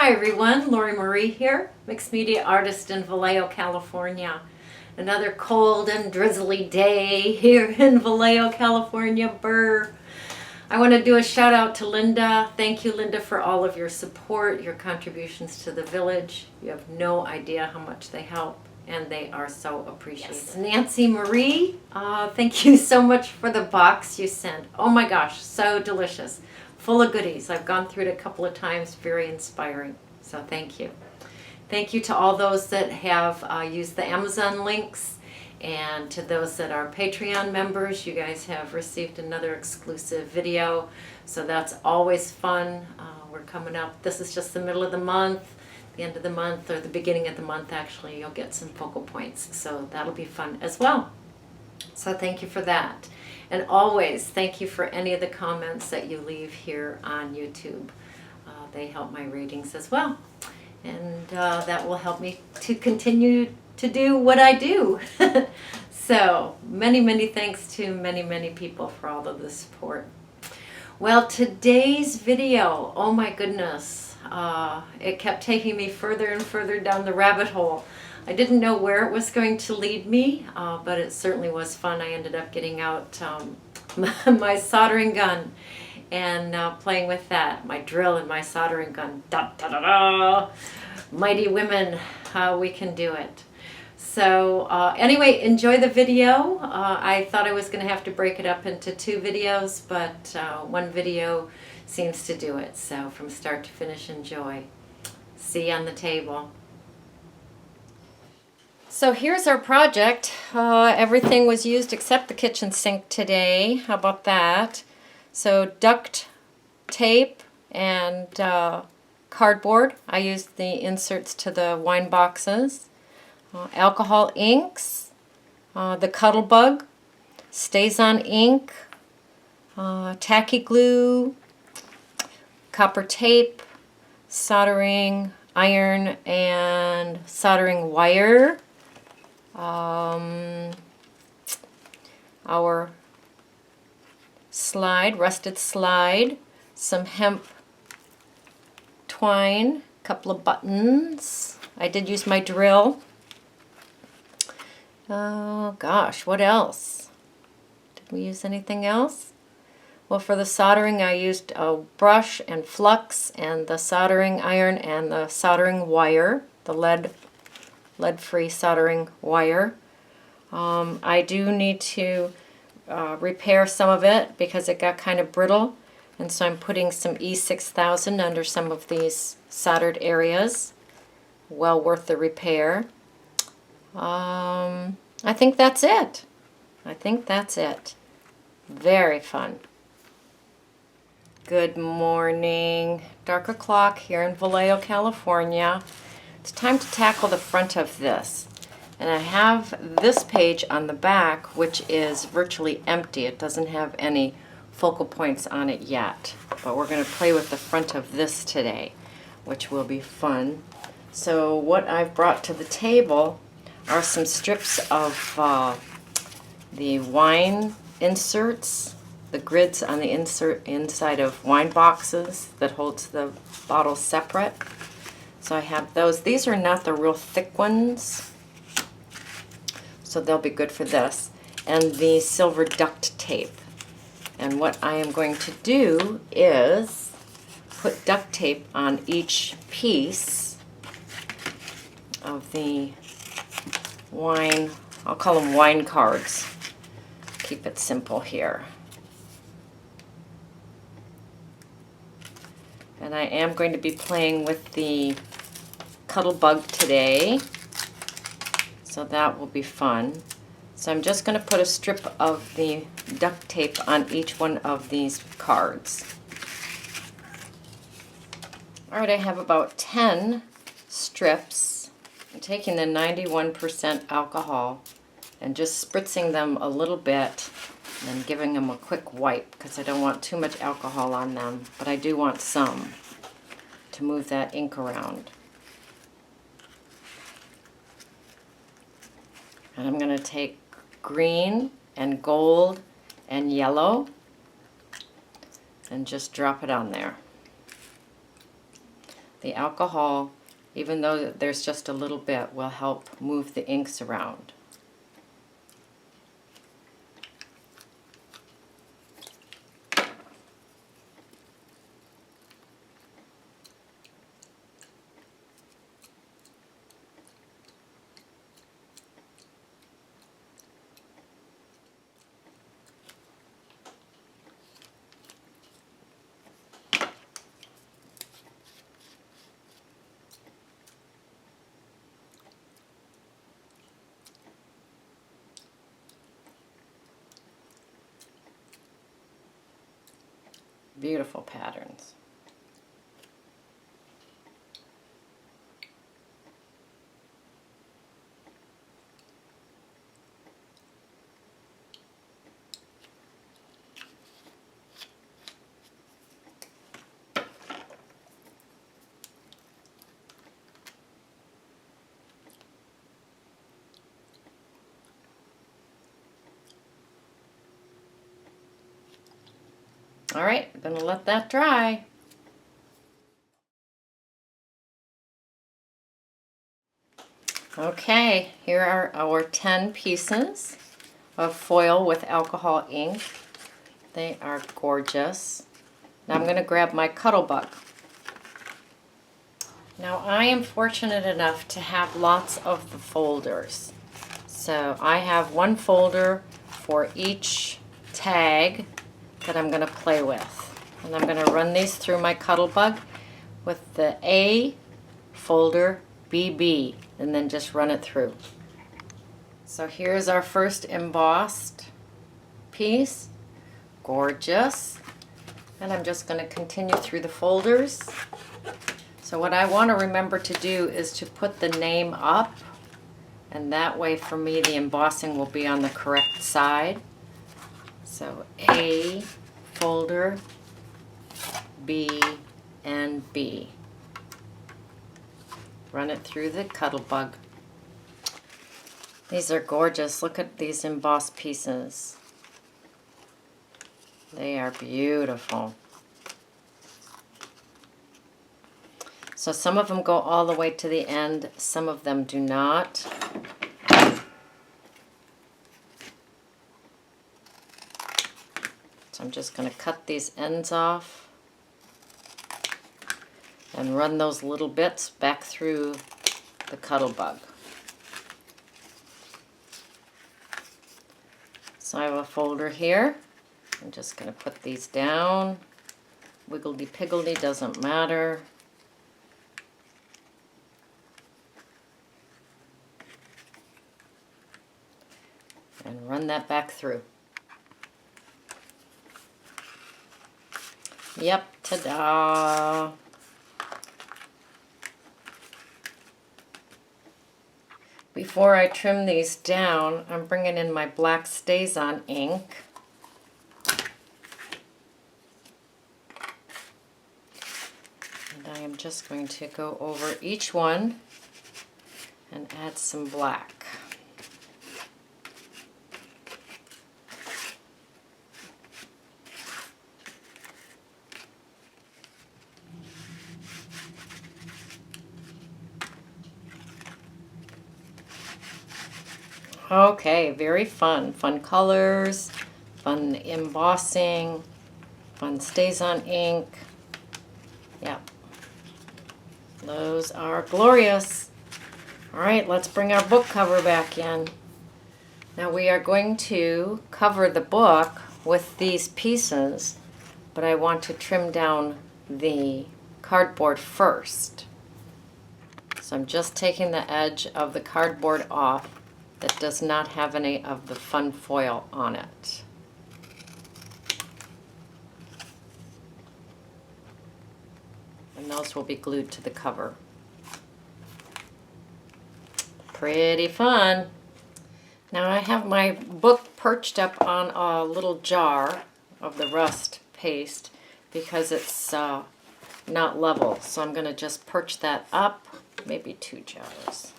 Hi everyone, Lori Marie here, mixed media artist in Vallejo, California. Another cold and drizzly day here in Vallejo, California. Brr. I want to do a shout out to Linda. Thank you, Linda, for all of your support, your contributions to the village. You have no idea how much they help, and they are so appreciated. Yes. Nancy Marie, thank you so much for the box you sent. Oh my gosh, so delicious. Full of goodies. I've gone through it a couple of times. Very inspiring. So thank you. Thank you to all those that have used the Amazon links, and to those that are Patreon members. You guys have received another exclusive video, so that's always fun. We're coming up. This is just the middle of the month, the end of the month, or the beginning of the month actually. You'll get some focal points, so that'll be fun as well. So thank you for that. And always thank you for any of the comments that you leave here on YouTube. They help my ratings as well. And that will help me to continue to do what I do. So many thanks to many people for all of the support. Well, today's video, oh my goodness, it kept taking me further and further down the rabbit hole. I didn't know where it was going to lead me, but it certainly was fun. I ended up getting out my soldering gun and playing with that, my drill and my soldering gun. Da, da, da, da. Mighty women, how we can do it. So anyway, enjoy the video. I thought I was going to have to break it up into 2 videos, but one video seems to do it. So from start to finish, enjoy. See you on the table. So here's our project. Everything was used except the kitchen sink today. How about that? So duct tape and cardboard. I used the inserts to the wine boxes. Alcohol inks, the Cuddle Bug, Stays-On ink, tacky glue, copper tape, soldering iron and soldering wire, our slide, rusted slide, some hemp twine, a couple of buttons. I did use my drill. Oh gosh, what else? Did we use anything else? Well, for the soldering I used a brush and flux and the soldering iron and the soldering wire, the lead-free soldering wire. I do need to repair some of it because it got kind of brittle, and so I'm putting some E6000 under some of these soldered areas. Well worth the repair. I think that's it. Very fun. Good morning. Dark o'clock here in Vallejo, California. It's time to tackle the front of this. And I have this page on the back, which is virtually empty. It doesn't have any focal points on it yet. But we're going to play with the front of this today, which will be fun. So what I've brought to the table are some strips of the wine inserts, the grids on the inside of wine boxes that holds the bottles separate. So I have those. These are not the real thick ones, so they'll be good for this. And the silver duct tape. And what I am going to do is put duct tape on each piece of the wine, I'll call them wine cards. Keep it simple here. And I am going to be playing with the Cuddle Bug today, so that will be fun. So I'm just going to put a strip of the duct tape on each one of these cards. Alright, I have about 10 strips. I'm taking the 91% alcohol and just spritzing them a little bit and then giving them a quick wipe because I don't want too much alcohol on them, but I do want some to move that ink around. And I'm going to take green and gold and yellow and just drop it on there. The alcohol, even though there's just a little bit, will help move the inks around. Beautiful patterns. All right, I'm going to let that dry. Okay, here are our 10 pieces of foil with alcohol ink. They are gorgeous. Now I'm going to grab my Cuttlebug. Now I am fortunate enough to have lots of the folders. So I have one folder for each tag that I'm going to play with. And I'm going to run these through my Cuttlebug with the A folder BB and then just run it through. So here's our first embossed piece. Gorgeous. And I'm just going to continue through the folders. So what I want to remember to do is to put the name up, and that way for me the embossing will be on the correct side. So A folder B and B. Run it through the Cuttlebug. These are gorgeous. Look at these embossed pieces. They are beautiful. So some of them go all the way to the end, some of them do not. So I'm just going to cut these ends off and run those little bits back through the Cuttlebug. So I have a folder here. I'm just going to put these down. Wiggledy-piggledy, doesn't matter. And run that back through. Yep, ta-da! Before I trim these down, I'm bringing in my black StazOn ink. And I am just going to go over each one and add some black. Okay, very fun. Fun colors, fun embossing, fun StazOn ink. Yeah, those are glorious. All right, let's bring our book cover back in. Now we are going to cover the book with these pieces, but I want to trim down the cardboard first. So I'm just taking the edge of the cardboard off that does not have any of the fun foil on it. And those will be glued to the cover. Pretty fun. Now I have my book perched up on a little jar of the rust paste because it's not level. So I'm going to just perch that up, maybe 2 jars.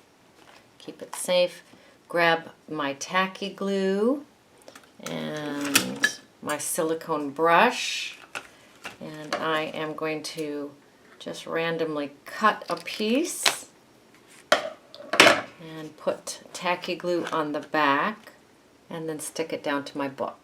Keep it safe. Grab my tacky glue and my silicone brush, and I am going to just randomly cut a piece and put tacky glue on the back and then stick it down to my book.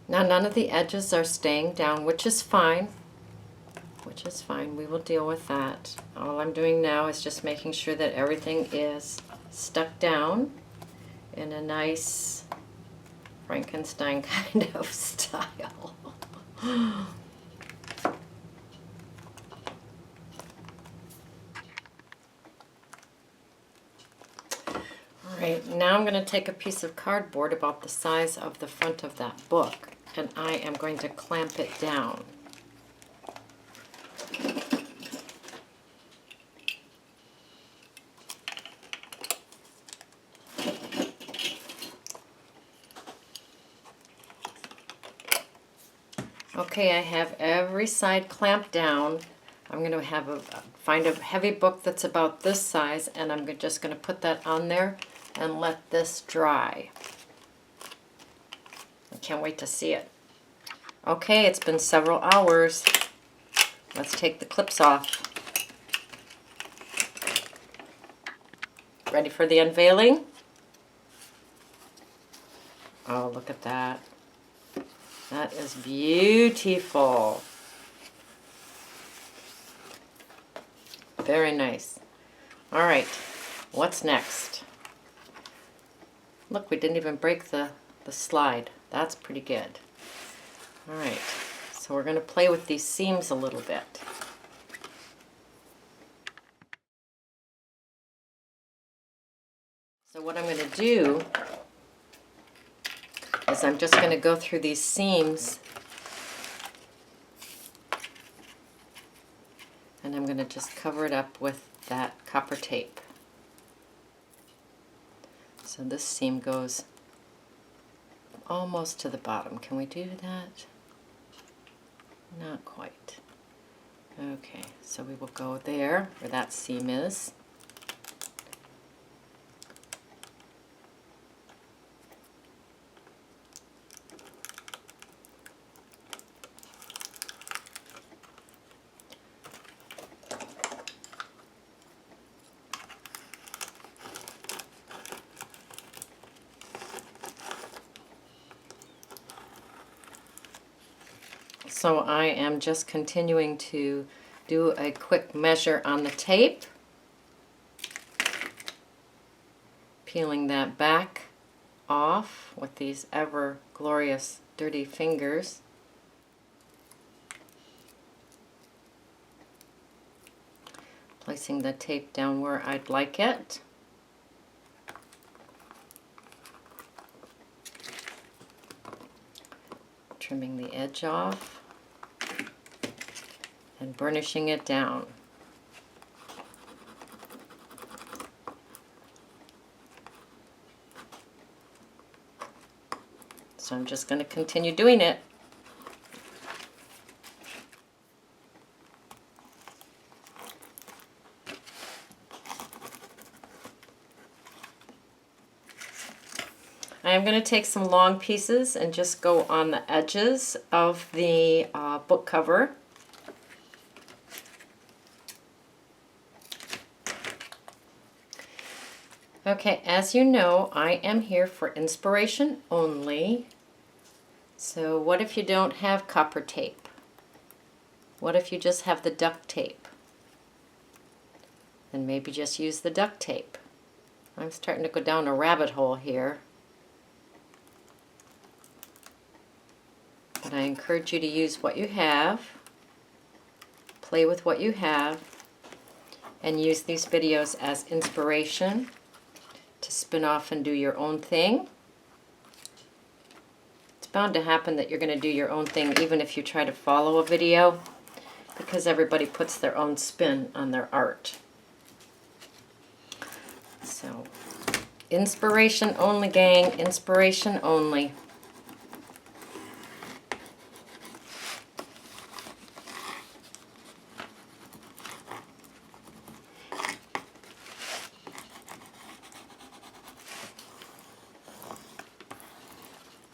Now none of the edges are staying down, which is fine. We will deal with that. All I'm doing now is just making sure that everything is stuck down in a nice Frankenstein kind of style. All right, now I'm going to take a piece of cardboard about the size of the front of that book, and I am going to clamp it down. Okay, I have every side clamped down. I'm going to find a heavy book that's about this size, and I'm just going to put that on there and let this dry. I can't wait to see it. Okay, it's been several hours. Let's take the clips off. Ready for the unveiling? Oh, look at that. That is beautiful. Very nice. All right, what's next? Look, we didn't even break the slide. That's pretty good. All right, so we're going to play with these seams a little bit. So what I'm going to do is I'm just going to go through these seams and I'm going to just cover it up with that copper tape. So this seam goes almost to the bottom. Can we do that? Not quite. Okay, so we will go there where that seam is. So I am just continuing to do a quick measure on the tape, peeling that back off with these ever glorious dirty fingers. Placing the tape down where I'd like it. Trimming the edge off and burnishing it down. So I'm just going to continue doing it. I am going to take some long pieces and just go on the edges of the book cover. Okay, as you know, I am here for inspiration only. So what if you don't have copper tape? What if you just have the duct tape? Then maybe just use the duct tape. I'm starting to go down a rabbit hole here. But I encourage you to use what you have, play with what you have, and use these videos as inspiration to spin off and do your own thing. It's bound to happen that you're going to do your own thing even if you try to follow a video, because everybody puts their own spin on their art. So, inspiration only, gang, inspiration only.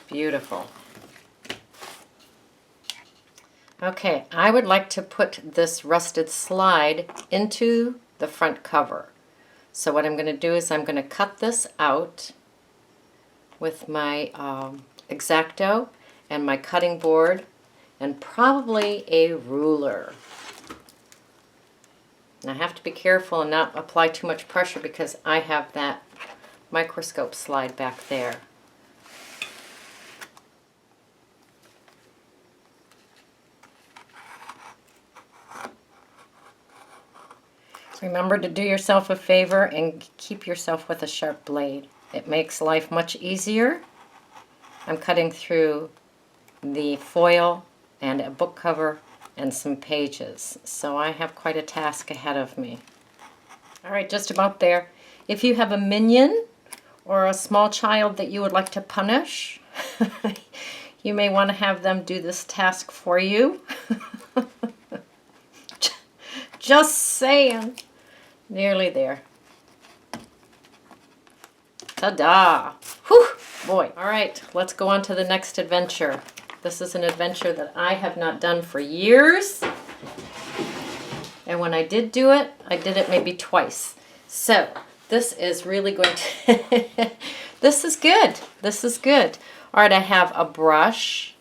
Beautiful. Okay, I would like to put this rusted slide into the front cover. So what I'm going to do is I'm going to cut this out with my X-Acto and my cutting board and probably a ruler. And I have to be careful and not apply too much pressure because I have that microscope slide back there. Remember to do yourself a favor and keep yourself with a sharp blade. It makes life much easier. I'm cutting through the foil and a book cover and some pages, so I have quite a task ahead of me. All right, just about there. If you have a minion or a small child that you would like to punish, you may want to have them do this task for you. Just saying. Nearly there. Ta-da! Whew, boy. All right, let's go on to the next adventure. This is an adventure that I have not done for years. And when I did do it, I did it maybe twice. So this is really going to... This is good. This is good. All right, I have a brush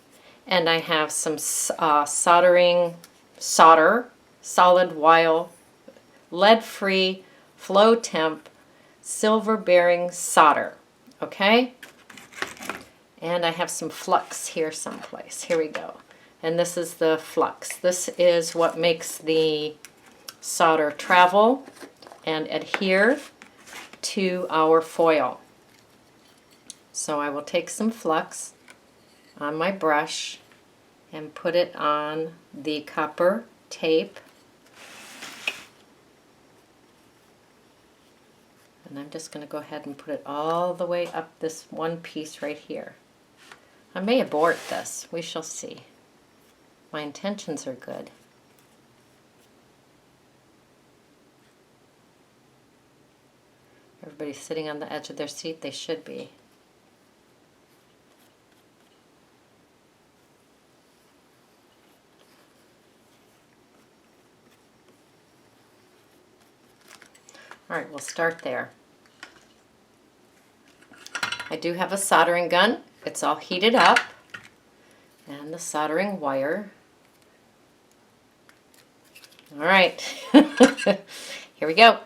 and I have some solder, solid wire, lead-free, flow temp, silver bearing solder, okay? And I have some flux here someplace. Here we go. And this is the flux. This is what makes the solder travel and adhere to our foil. So I will take some flux on my brush and put it on the copper tape. And I'm just going to go ahead and put it all the way up this one piece right here. I may abort this. We shall see. My intentions are good. Everybody's sitting on the edge of their seat. They should be. All right, we'll start there. I do have a soldering gun. It's all heated up. And the soldering wire. All right, here we go.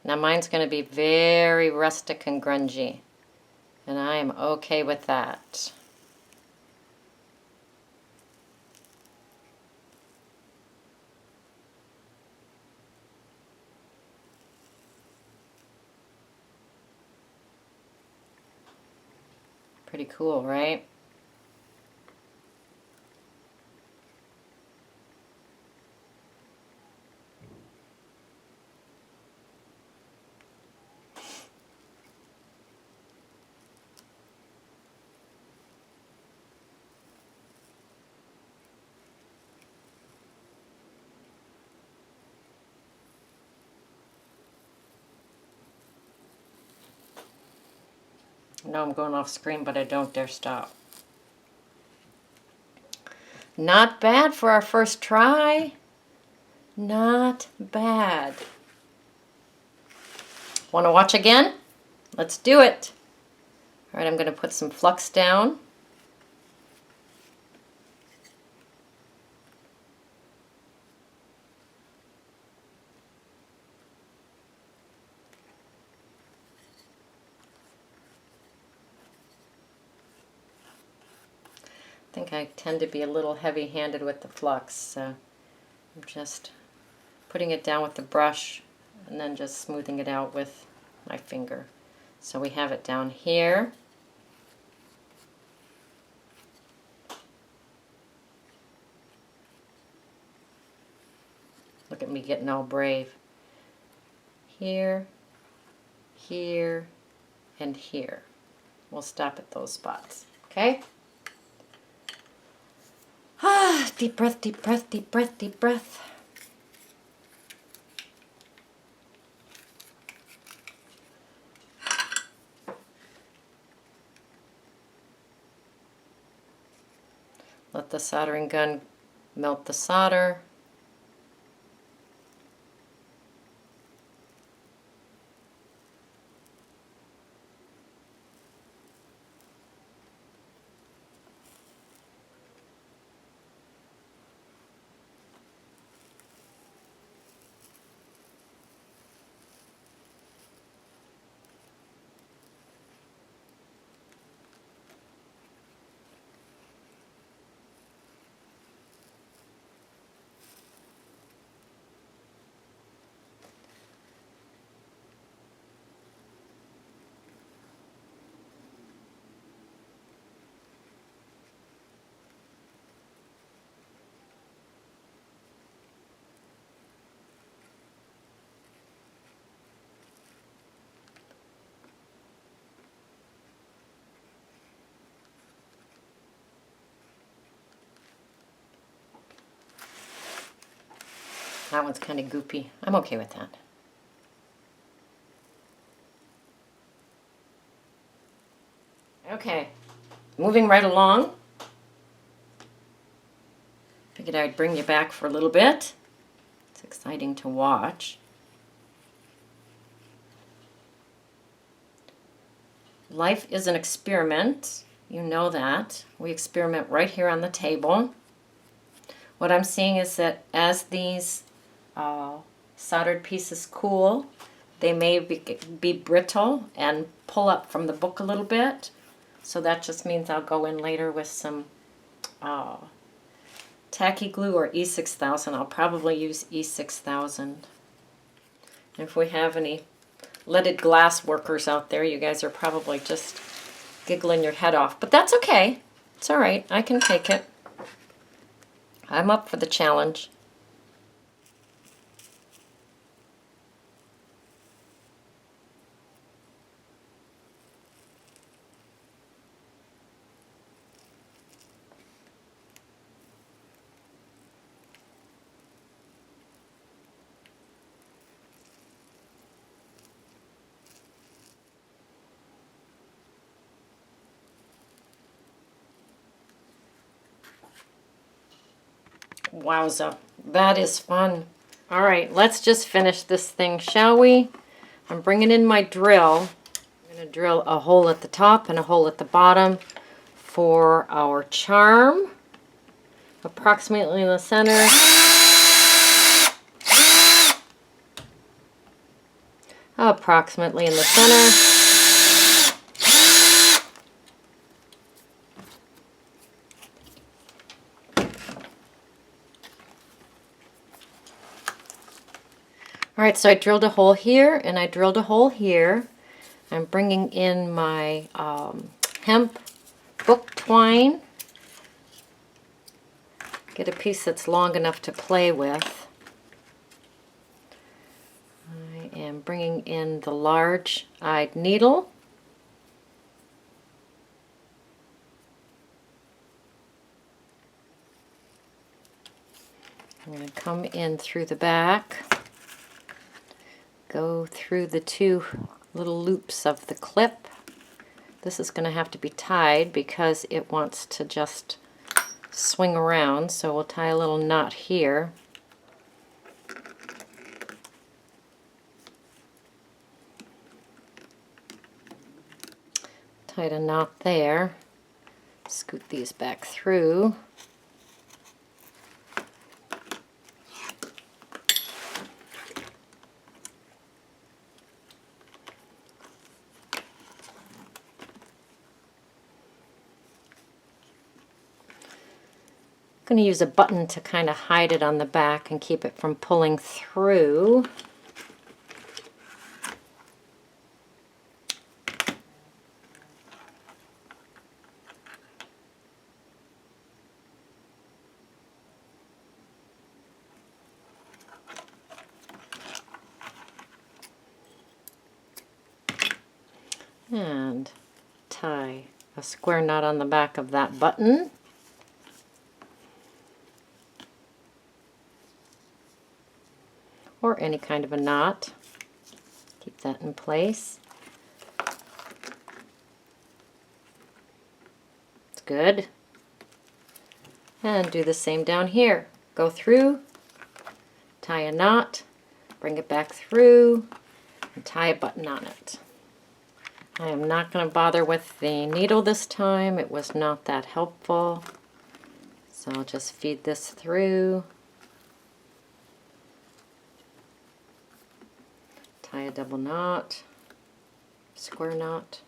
Now mine's going to be very rustic and grungy, and I am okay with that. Pretty cool, right? No, I'm going off screen, but I don't dare stop. Not bad for our first try. Not bad. Want to watch again? Let's do it. All right, I'm going to put some flux down. I think I tend to be a little heavy-handed with the flux, so I'm just putting it down with the brush and then just smoothing it out with my finger. So we have it down here. Look at me getting all brave. Here, here, and here. We'll stop at those spots, okay? Ah, deep breath, deep breath, deep breath, deep breath. Let the soldering gun melt the solder. That one's kind of goopy. I'm okay with that. Okay, moving right along. Figured I'd bring you back for a little bit. It's exciting to watch. Life is an experiment. You know that. We experiment right here on the table. What I'm seeing is that as these soldered pieces cool, they may be brittle and pull up from the book a little bit. So that just means I'll go in later with some tacky glue or E6000. I'll probably use E6000. And if we have any leaded glass workers out there, you guys are probably just giggling your head off. But that's okay. It's all right. I can take it. I'm up for the challenge. Wowza, that is fun. All right, let's just finish this thing, shall we? I'm bringing in my drill. I'm going to drill a hole at the top and a hole at the bottom for our charm. Approximately in the center. Approximately in the center. All right, so I drilled a hole here and I drilled a hole here. I'm bringing in my hemp book twine. Get a piece that's long enough to play with. I am bringing in the large-eyed needle. I'm going to come in through the back. Go through the two little loops of the clip, This is going to have to be tied because it wants to just swing around, so we'll tie a little knot here. Tied a knot there. Scoot these back through. I'm going to use a button to kind of hide it on the back and keep it from pulling through. And tie a square knot on the back of that button. Or any kind of a knot. Keep that in place. It's good. And do the same down here. Go through, tie a knot, bring it back through, and tie a button on it. I am not going to bother with the needle this time. It was not that helpful. So I'll just feed this through. Tie a double knot, square knot.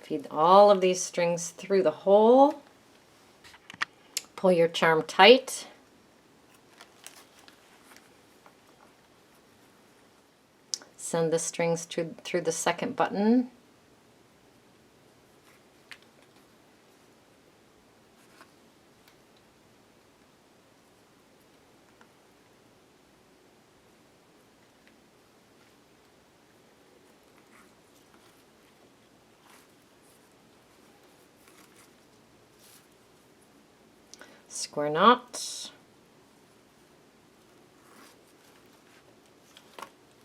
Feed all of these strings through the hole. Pull your charm tight. Send the strings through the second button. Square knot.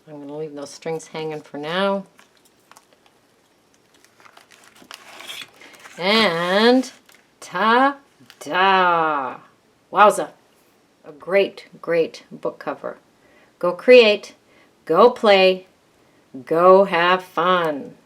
I'm going to leave those strings hanging for now. And ta-da! Wowza! A great, great book cover. Go create, go play, go have fun.